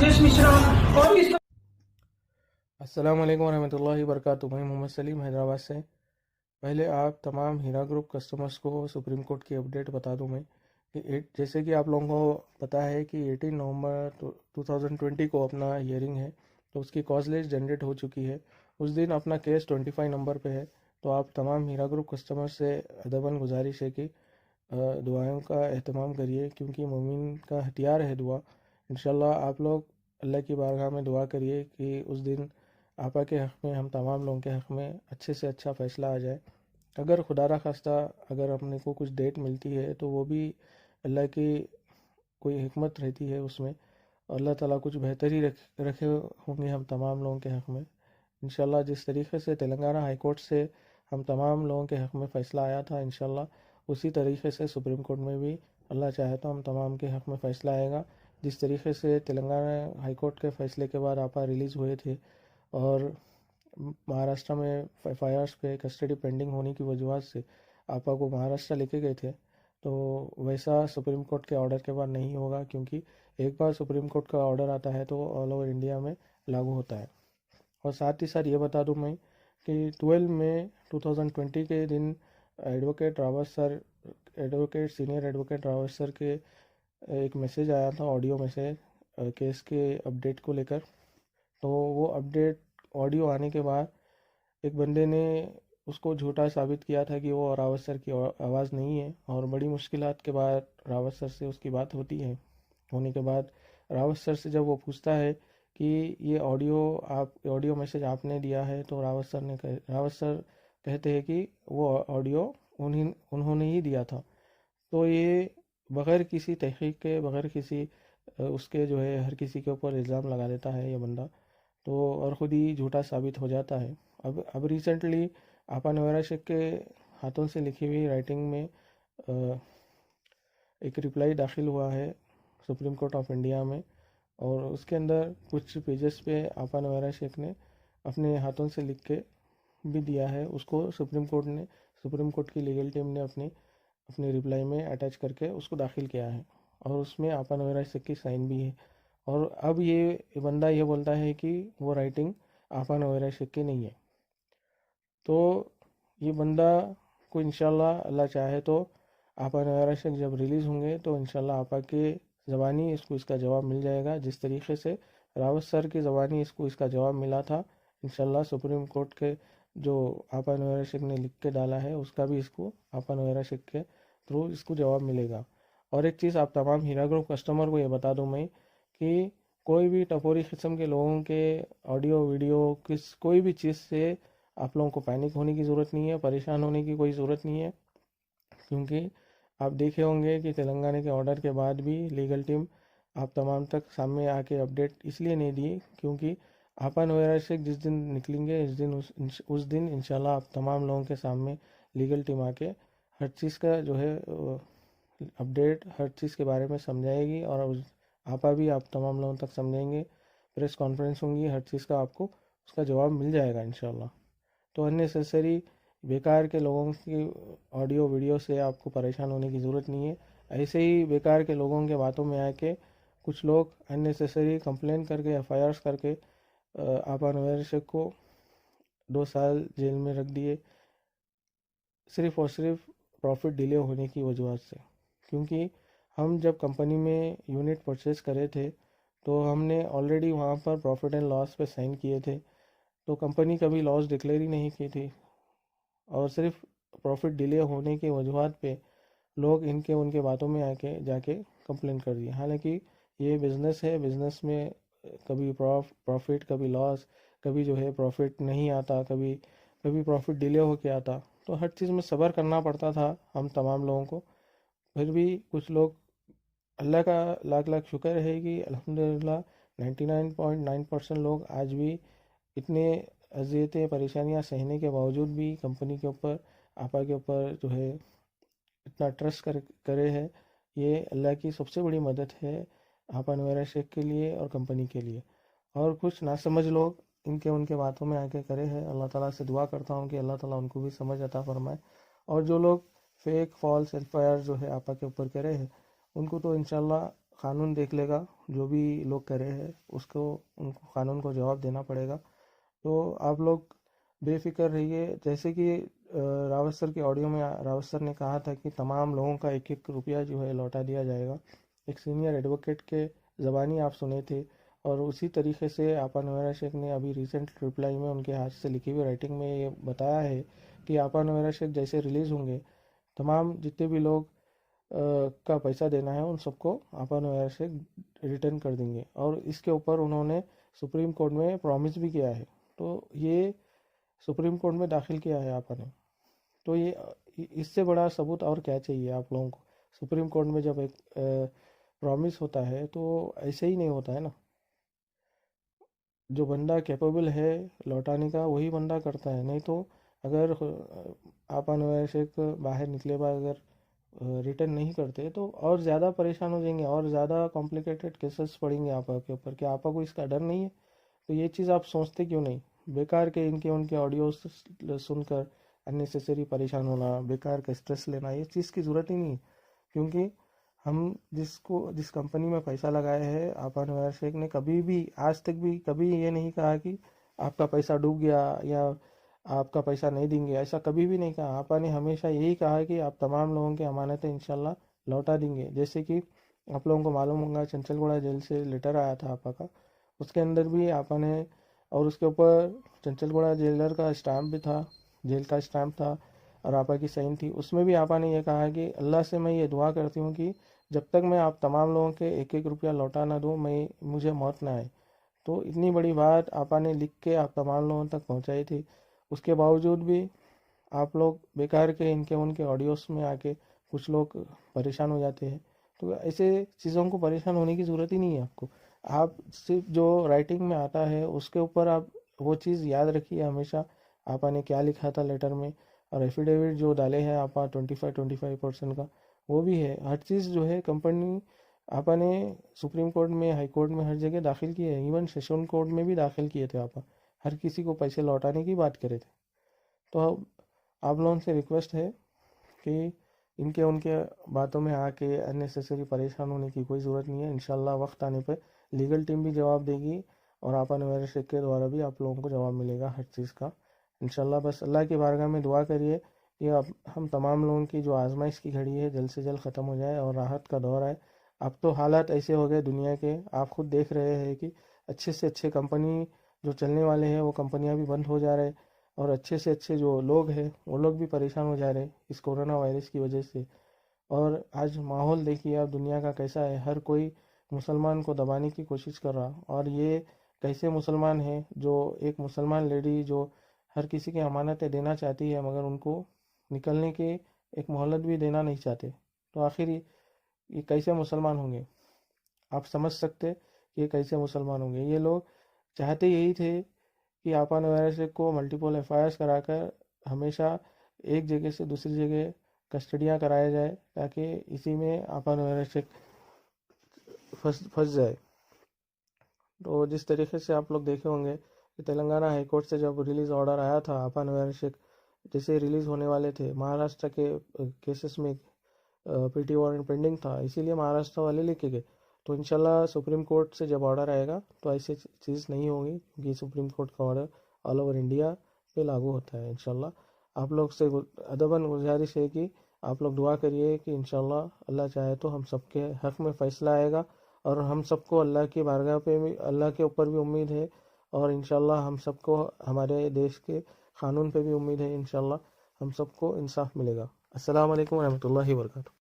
राजेश मिश्रा और इस अस्सलाम वालेकुम रहमतुल्लाहि वबरकातुहू। मैं मोहम्मद सलीम हैदराबाद से। पहले आप तमाम हीरा ग्रुप कस्टमर्स को सुप्रीम कोर्ट की अपडेट बता दूं मैं कि जैसे कि आप लोगों को पता है कि 18 नवंबर 2020 को अपना हियरिंग है, तो उसकी कॉज लिस्ट जनरेट हो चुकी है। उस दिन अपना केस 25 नंबर पे है। तो आप तमाम हीरा ग्रुप कस्टमर्स से अदबन गुजारिश है कि दुआओं का एहतमाम करिए, क्योंकि मोमिन का हथियार है दुआ। इंशाल्लाह आप लोग अल्लाह की बारगाह में दुआ करिए कि उस दिन आपा के हक़ में, हम तमाम लोगों के हक़ में अच्छे से अच्छा फ़ैसला आ जाए। अगर खुदा न खास्ता अगर अपने को कुछ डेट मिलती है तो वो भी अल्लाह की कोई हिकमत रहती है उसमें। अल्लाह ताला कुछ बेहतर ही रखे होंगे हम तमाम लोगों के हक़ में। इंशाल्लाह जिस तरीक़े से तेलंगाना हाई कोर्ट से हम तमाम लोगों के हक़ में फ़ैसला आया था, इंशाल्लाह उसी तरीक़े से सुप्रीम कोर्ट में भी अल्लाह चाहे तो हम तमाम के हक़ में फ़ैसला आएगा। जिस तरीक़े से तेलंगाना हाई कोर्ट के फ़ैसले के बाद आपा रिलीज़ हुए थे और महाराष्ट्र में एफआईआर्स पे कस्टडी पेंडिंग होने की वजह से आपा को महाराष्ट्र लेके गए थे, तो वैसा सुप्रीम कोर्ट के ऑर्डर के बाद नहीं होगा, क्योंकि एक बार सुप्रीम कोर्ट का ऑर्डर आता है तो ऑल ओवर इंडिया में लागू होता है। और साथ ही साथ ये बता दूं मैं कि 12 मई 2020 के दिन advocate senior advocate Rawat sir के एक मैसेज आया था, ऑडियो मैसेज केस के अपडेट को लेकर। तो वो अपडेट ऑडियो आने के बाद एक बंदे ने उसको झूठा साबित किया था कि वो रावत सर की आवाज़ नहीं है, और बड़ी मुश्किलात के बाद रावत सर से उसकी बात होती है। होने के बाद रावत सर से जब वो पूछता है कि ये ऑडियो मैसेज आपने दिया है, तो रावत सर कहते हैं कि वो ऑडियो उन्होंने ही दिया था। तो ये बग़ैर किसी तहक़ीक़ के, बग़ैर किसी उसके जो है हर किसी के ऊपर इल्ज़ाम लगा देता है ये बंदा, तो और ख़ुद ही झूठा साबित हो जाता है। अब रिसेंटली आपा नवेरा शेख के हाथों से लिखी हुई राइटिंग में एक रिप्लाई दाखिल हुआ है सुप्रीम कोर्ट ऑफ इंडिया में, और उसके अंदर कुछ पेजेस पे आपा नवेरा शेख ने अपने हाथों से लिख के भी दिया है। उसको सुप्रीम कोर्ट की लीगल टीम ने अपने रिप्लाई में अटैच करके उसको दाखिल किया है, और उसमें आपा नवेरा शेख की साइन भी है। और अब ये बंदा ये बोलता है कि वो राइटिंग आपा नवेरा शेख की नहीं है। तो ये बंदा को इंशाल्लाह अल्लाह चाहे तो आपा नवेरा शेख जब रिलीज़ होंगे तो इंशाल्लाह आपा के ज़बानी इसका जवाब मिल जाएगा। जिस तरीके से रावत सर की ज़बानी इसका जवाब मिला था, इंशाल्लाह सुप्रीम कोर्ट के जो आपा नवेरा शेख ने लिख के डाला है उसका भी इसको आपा नवेरा शेख के थ्रू इसको जवाब मिलेगा। और एक चीज़ आप तमाम हीरा ग्रुप कस्टमर को ये बता दूं मैं कि कोई भी टपोरी किस्म के लोगों के ऑडियो वीडियो कोई भी चीज़ से आप लोगों को पैनिक होने की ज़रूरत नहीं है, परेशान होने की कोई ज़रूरत नहीं है। क्योंकि आप देखे होंगे कि तेलंगाना के ऑर्डर के बाद भी लीगल टीम आप तमाम तक सामने आके अपडेट इसलिए नहीं दी क्योंकि आपा नवेरा शेख जिस दिन निकलेंगे उस दिन इंशाल्लाह आप तमाम लोगों के सामने लीगल टीम आके हर चीज़ का जो है अपडेट हर चीज़ के बारे में समझाएगी, और आपा भी आप तमाम लोगों तक समझेंगे। प्रेस कॉन्फ्रेंस होंगी, हर चीज़ का आपको उसका जवाब मिल जाएगा इंशाल्लाह। तो अननेसेसरी बेकार के लोगों की ऑडियो वीडियो से आपको परेशान होने की ज़रूरत नहीं है। ऐसे ही बेकार के लोगों के बातों में आके कुछ लोग अननेसेसरी कंप्लेन करके एफआईआर्स करके आपा नवेरा शेख को 2 साल जेल में रख दिए, सिर्फ़ और सिर्फ प्रॉफिट डिले होने की वजह से। क्योंकि हम जब कंपनी में यूनिट परचेज़ करे थे तो हमने ऑलरेडी वहाँ पर प्रॉफिट एंड लॉस पे साइन किए थे, तो कंपनी कभी लॉस डिक्लेयर ही नहीं की थी, और सिर्फ प्रॉफिट डिले होने की वजूहत पे लोग उनके बातों में आके जाके कंप्लेन कर दिए। हालांकि ये बिज़नेस है, बिज़नेस में कभी प्रॉफिट कभी लॉस, कभी जो है प्रॉफिट नहीं आता, कभी प्रॉफिट डिले होके आता, तो हर चीज़ में सब्र करना पड़ता था हम तमाम लोगों को। फिर भी कुछ लोग, अल्लाह का लाख लाख शुक्र है कि अल्हम्दुलिल्लाह 99.9% लोग आज भी इतने अज़ियतें परेशानियां सहने के बावजूद भी कंपनी के ऊपर आपा के ऊपर जो है इतना ट्रस्ट करे है। ये अल्लाह की सबसे बड़ी मदद है आपा नवेरा शेख के लिए और कंपनी के लिए। और कुछ नासमझ लोग उनके बातों में आके करे हैं, अल्लाह ताला से दुआ करता हूँ कि अल्लाह ताला उनको भी समझ अता फरमाए। और जो लोग फेक फॉल्स एफआईआर जो है आपा के ऊपर करे हैं, उनको तो इंशाल्लाह قانون دیکھ لے گا، جو بھی لوگ کرے ہیں اس کو، ان کو قانون کو جواب دینا پڑے گا۔ تو آپ لوگ بے فکر رہیے، جیسے کہ راوت سر کی آڈیو میں راوت سر نے کہا تھا کہ تمام لوگوں کا 1-1 روپیہ جو ہے لوٹا دیا جائے گا، ایک سینئر ایڈوکیٹ کے زبانی آپ سنے تھے، اور اسی طریقے سے آپا نویرا شیخ نے ابھی ریسنٹ رپلائی میں ان کے ہاتھ سے لکھی ہوئی رائٹنگ میں یہ بتایا ہے کہ آپا نویرا شیخ جیسے ریلیز ہوں گے، تمام جتنے بھی لوگ کا پیسہ دینا ہے ان سب کو آپا نویرا شیخ ریٹرن کر دیں گے، اور اس کے اوپر انہوں نے سپریم کورٹ میں پرومس بھی کیا ہے۔ تو یہ سپریم کورٹ میں داخل کیا ہے آپا نے، تو یہ اس سے بڑا ثبوت اور کیا چاہیے آپ لوگوں کو؟ سپریم کورٹ میں جب ایک پرومس ہوتا ہے تو ایسے ہی نہیں ہوتا ہے نا، جو بندہ کیپیبل ہے لوٹانے کا وہی بندہ کرتا ہے، نہیں تو اگر آپا نویرا شیخ باہر نکلے بعد اگر ریٹرن نہیں کرتے تو اور زیادہ پریشان ہو جائیں گے، اور زیادہ کمپلیکیٹڈ کیسز پڑیں گے آپا کے اوپر۔ کہ آپا کو اس کا ڈر نہیں ہے؟ تو یہ چیز آپ سوچتے کیوں نہیں؟ بیکار کے ان کے آڈیوز سن کر اننیسیسری پریشان ہونا، بیکار کا اسٹریس لینا، یہ چیز کی ضرورت ہی نہیں ہے۔ کیونکہ ہم جس کمپنی میں پیسہ لگایا ہے، آپا نویرا شیخ نے کبھی بھی آج تک بھی کبھی یہ نہیں کہا کہ آپ کا پیسہ ڈوب گیا یا آپ کا پیسہ نہیں دیں گے، ایسا کبھی بھی نہیں کہا۔ آپا نے ہمیشہ یہی کہا کہ آپ تمام لوگوں کی امانتیں انشاءاللہ لوٹا دیں گے۔ جیسے کہ آپ لوگوں کو معلوم ہوگا چنچل گوڑا جیل سے لیٹر آیا تھا آپا کا، اس کے اندر بھی آپا نے، اور اس کے اوپر چنچل گوڑا جیلر کا اسٹامپ بھی تھا، جیل کا اسٹامپ تھا، اور آپا کی سائن تھی۔ اس میں بھی آپا نے یہ کہا کہ اللہ سے میں یہ دعا کرتی ہوں کہ جب تک میں آپ تمام لوگوں کے 1-1 روپیہ لوٹا نہ دوں، مجھے موت نہ آئے۔ تو اتنی بڑی بات آپا نے لکھ کے آپ تمام لوگوں تک پہنچائی تھی، اس کے باوجود بھی آپ لوگ بیکار کے ان کے آڈیوز میں آ کے کچھ لوگ پریشان ہو جاتے ہیں۔ تو ایسے چیزوں کو پریشان ہونے کی ضرورت ہی نہیں ہے آپ کو۔ آپ صرف جو رائٹنگ میں آتا ہے اس کے اوپر آپ وہ چیز یاد رکھیے ہمیشہ، آپا نے کیا لکھا تھا لیٹر میں، اور ایفیڈیوٹ جو ڈالے ہیں آپا 25% کا، وہ بھی ہے۔ ہر چیز جو ہے کمپنی آپا نے سپریم کورٹ میں، ہائی کورٹ میں، ہر جگہ داخل کی ہے، ایون سیشن کورٹ میں بھی داخل کیے تھے آپا، ہر کسی کو پیسے لوٹانے کی بات کرے تھے۔ تو اب آپ لوگوں سے ریکویسٹ ہے کہ ان کے باتوں میں آ کے اننیسیسری پریشان ہونے کی کوئی ضرورت نہیں ہے۔ انشاءاللہ وقت آنے پہ لیگل ٹیم بھی جواب دے گی، اور آپا نویرا شیخ کے دوارا بھی آپ لوگوں کو جواب ملے گا ہر چیز کا انشاءاللہ۔ بس اللہ کی بارگاہ میں دعا کریے کہ ہم تمام لوگوں کی جو آزمائش کی گھڑی ہے جلد سے جلد ختم ہو جائے اور راحت کا دور آئے۔ اب تو حالات ایسے ہو گئے دنیا کے، آپ خود دیکھ رہے ہیں کہ اچھے سے اچھے کمپنی جو چلنے والے ہیں وہ کمپنیاں بھی بند ہو جا رہے، اور اچھے سے اچھے جو لوگ ہیں وہ لوگ بھی پریشان ہو جا رہے اس کورونا وائرس کی وجہ سے۔ اور آج ماحول دیکھیے آپ دنیا کا کیسا ہے، ہر کوئی مسلمان کو دبانے کی کوشش کر رہا، اور یہ کیسے مسلمان ہیں جو ایک مسلمان لیڈی جو ہر کسی کی امانتیں دینا چاہتی ہے مگر ان کو نکلنے کی ایک مہلت بھی دینا نہیں چاہتے، تو آخر یہ کیسے مسلمان ہوں گے؟ آپ سمجھ سکتے کہ یہ کیسے مسلمان ہوں گے؟ یہ لوگ چاہتے یہی تھے کہ آپا نویرا شیخ کو ملٹیپل FIRs کرا کر ہمیشہ ایک جگہ سے دوسری جگہ کسٹڈیاں کرایا جائے، تاکہ اسی میں آپا نویرا شیخ پھنس جائے۔ تو جس طریقے سے آپ لوگ دیکھے ہوں گے کہ تلنگانہ ہائی کورٹ سے جب ریلیز آرڈر آیا تھا، آپا نویرا شیخ جیسے ریلیز ہونے والے تھے، مہاراشٹر کے کیسز میں PT وارنٹ پینڈنگ تھا، اسی لیے مہاراشٹر والے لے کے گئے۔ تو انشاءاللہ سپریم کورٹ سے جب آرڈر آئے گا تو ایسی چیز نہیں ہوگی، کیونکہ سپریم کورٹ کا آرڈر آل اوور انڈیا پہ لاگو ہوتا ہے انشاءاللہ۔ آپ لوگ سے ادباً گزارش ہے کہ آپ لوگ دعا کریے کہ انشاءاللہ اللہ چاہے تو ہم سب کے حق میں فیصلہ آئے گا، اور ہم سب کو اللہ کی بارگاہ پہ بھی، اللہ کے اوپر بھی امید ہے، اور انشاءاللہ ہم سب کو ہمارے دیش کے قانون پہ بھی امید ہے، انشاءاللہ ہم سب کو انصاف ملے گا۔ السلام علیکم ورحمۃ اللہ وبرکاتہ۔